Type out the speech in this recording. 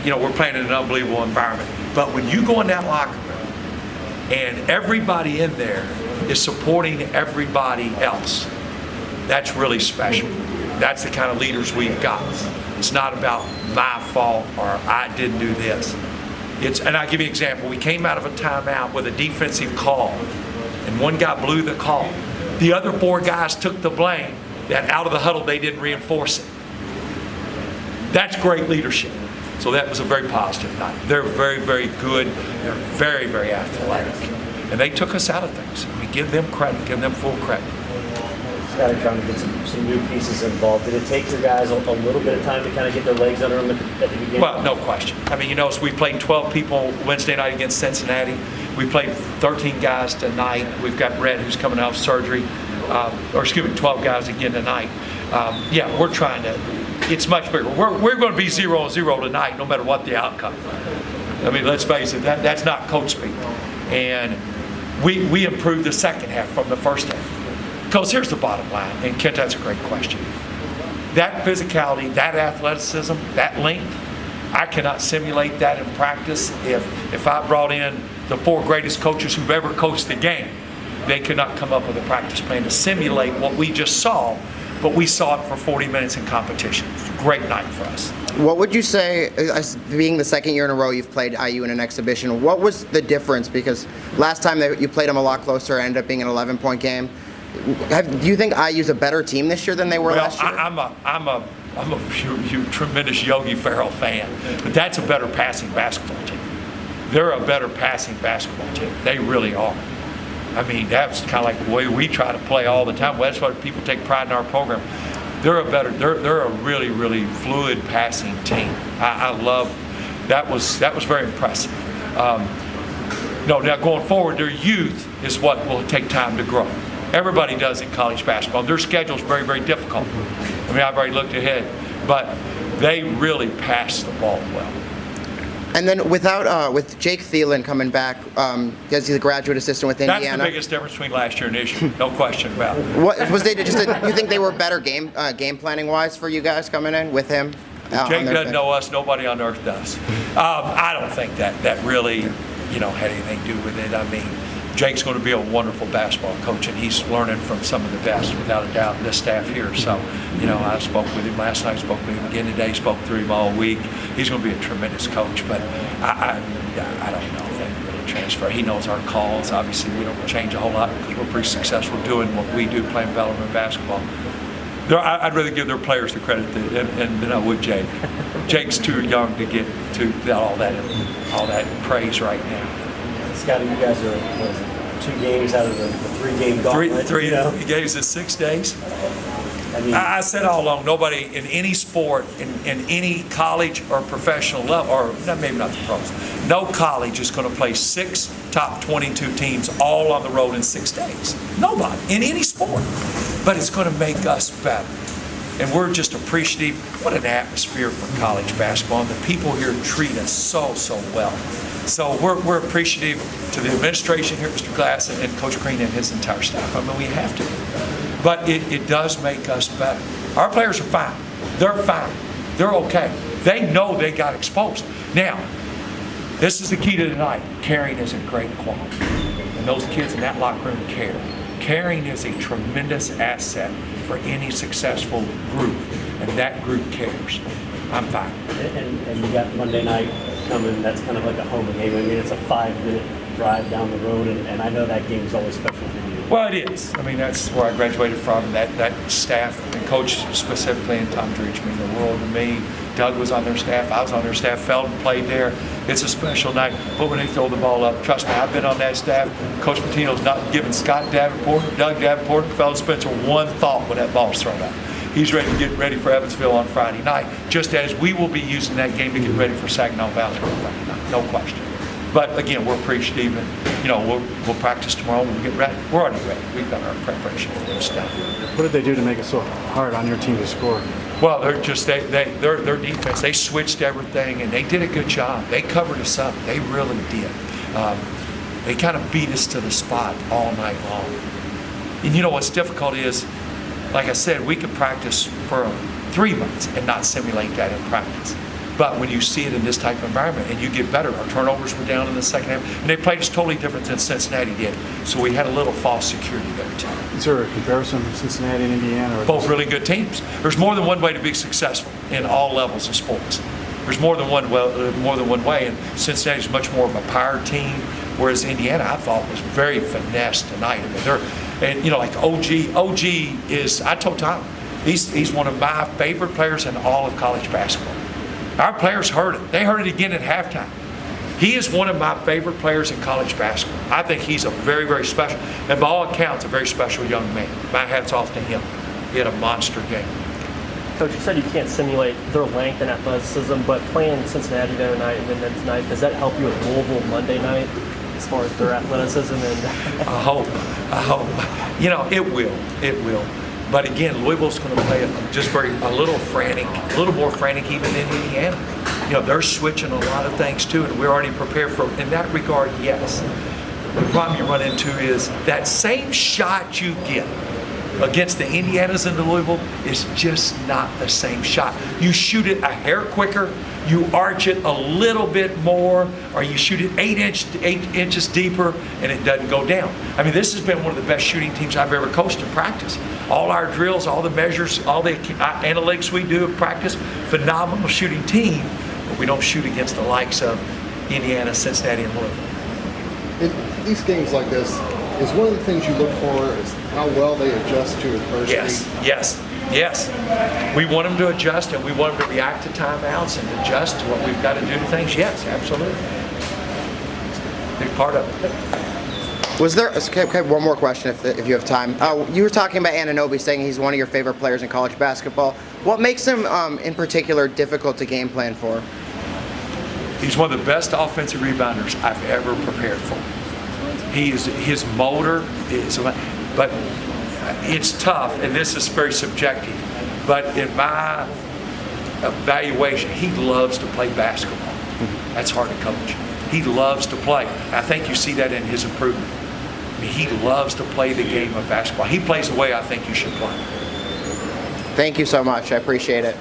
You know, we're playing in an unbelievable environment. But when you go in that locker room and everybody in there is supporting everybody else, that's really special. That's the kind of leaders we've got. It's not about my fault or I didn't do this. And I'll give you an example. We came out of a timeout with a defensive call, and one guy blew the call. The other 4 guys took the blame that out of the huddle they didn't reinforce it. That's great leadership. So that was a very positive night. They're very, very good. They're very, very athletic. And they took us out of things. I mean, give them credit, give them full credit. Scott, trying to get some new pieces involved. Did it take your guys a little bit of time to kind of get their legs under them at the beginning? Well, no question. I mean, you know, so we played 12 people Wednesday night against Cincinnati. We played 13 guys tonight. We've got Red, who's coming out of surgery. 12 guys again tonight. Yeah, we're trying to. It's much bigger. We're going to be 0-0 tonight, no matter what the outcome. I mean, let's face it. That's not coach speak. And we improved the second half from the first half. Because here's the bottom line, and Kent, that's a great question. That physicality, that athleticism, that length, I cannot simulate that in practice. If I brought in the 4 greatest coaches who've ever coached the game, they could not come up with a practice plan to simulate what we just saw, but we saw it for 40 minutes in competition. It's a great night for us. What would you say, as being the second year in a row you've played IU in an exhibition, what was the difference? Because last time you played them a lot closer, it ended up being an 11-point game. Do you think IU's a better team this year than they were last year? I'm a tremendous Yogi Ferrell fan, but that's a better passing basketball team. They're a better passing basketball team. They really are. I mean, that's kind of like the way we try to play all the time. Well, that's why people take pride in our program. They're a really, really fluid passing team. I love that. Was very impressive. Now going forward, their youth is what will take time to grow. Everybody does in college basketball. Their schedule's very, very difficult. I mean, I've already looked ahead, but they really pass the ball well. And then with Jake Thielen coming back, because he's a graduate assistant with Indiana. That's the biggest difference between last year and this year, no question about it. What was they just? You think they were better game planning wise for you guys coming in with him? Jake doesn't know us. Nobody on earth does. I don't think that really, had anything to do with it. I mean, Jake's going to be a wonderful basketball coach, and he's learning from some of the best, without a doubt, in this staff here. So, I spoke with him last night, spoke with him again today, spoke through him all week. He's going to be a tremendous coach, but I don't know if that really transfer. He knows our calls. Obviously, we don't change a whole lot because we're pretty successful doing what we do, playing Bellarmine basketball. I'd rather give their players the credit than I would Jake. Jake's too young to get to all that praise right now. Scotty, you guys are, what is it, 2 games out of the 3-game gauntlet? Three games in 6 days. I mean, I said all along, nobody in any sport, in any college or professional level, or maybe not the pros, no college is going to play 6 top 22 teams all on the road in 6 days. Nobody, in any sport. But it's going to make us better. And we're just appreciative. What an atmosphere for college basketball. And the people here treat us so well. So we're appreciative to the administration here, Mr. Glass, and Coach Green and his entire staff. I mean, we have to. But it does make us better. Our players are fine. They're fine. They're okay. They know they got exposed. Now, this is the key to tonight. Caring is a great quality. And those kids in that locker room care. Caring is a tremendous asset for any successful group, and that group cares. I'm fine. And you got Monday night coming. That's kind of like a home game. I mean, it's a 5-minute drive down the road, and I know that game is always special for you. Well, it is. I mean, that's where I graduated from. That staff and coach specifically, and Tom Dreech mean the world to me. Doug was on their staff. I was on their staff. Felton played there. It's a special night. But when they throw the ball up, trust me, I've been on that staff. Coach Pitino's not giving Scott Davenport, Doug Davenport, and Felton Spencer one thought when that ball's thrown up. He's ready to get ready for Evansville on Friday night, just as we will be using that game to get ready for Saginaw Valley on Friday night. No question. But again, we're appreciative, and we'll practice tomorrow. We'll get ready. We're already ready. We've got our preparation for this done. What did they do to make it so hard on your team to score? Well, their defense. They switched everything, and they did a good job. They covered us up. They really did. They kind of beat us to the spot all night long. And what's difficult is, like I said, we could practice for 3 months and not simulate that in practice. But when you see it in this type of environment and you get better, our turnovers were down in the second half, and they played us totally different than Cincinnati did. So we had a little false security there too. Is there a comparison of Cincinnati and Indiana? Or Both really good teams. There's more than one way to be successful in all levels of sports. There's more than one way, and Cincinnati's much more of a power team, whereas Indiana, I thought, was very finessed tonight. I mean, they're, like OG is, I told Tom, he's one of my favorite players in all of college basketball. Our players heard it. They heard it again at halftime. He is one of my favorite players in college basketball. I think he's a very, very special, and by all accounts, a very special young man. My hat's off to him. He had a monster game. Coach, you said you can't simulate their length and athleticism, but playing Cincinnati the other night and then tonight, does that help you with Louisville Monday night as far as their athleticism? And I hope. It will. But again, Louisville's going to play a little frantic, a little more frantic even than Indiana. They're switching a lot of things too, and we're already prepared for it. In that regard, yes. The problem you run into is that same shot you get against the Indianas and the Louisville is just not the same shot. You shoot it a hair quicker, you arch it a little bit more, or you shoot it 8 inches deeper and it doesn't go down. I mean, this has been one of the best shooting teams I've ever coached in practice. All our drills, all the measures, all the analytics we do in practice, phenomenal shooting team, but we don't shoot against the likes of Indiana, Cincinnati, and Louisville. In these games like this, is one of the things you look for is how well they adjust to adversity? Yes. We want them to adjust, and we want them to react to timeouts and adjust to what we've got to do to things. Yes, absolutely. Big part of it. Was there, okay, one more question if you have time. You were talking about Anunoby, saying he's one of your favorite players in college basketball. What makes him, in particular, difficult to game plan for? He's one of the best offensive rebounders I've ever prepared for. His motor is, but it's tough, and this is very subjective. But in my evaluation, he loves to play basketball. That's hard to coach. He loves to play. I think you see that in his improvement. I mean, he loves to play the game of basketball. He plays the way I think you should play. Thank you so much. I appreciate it.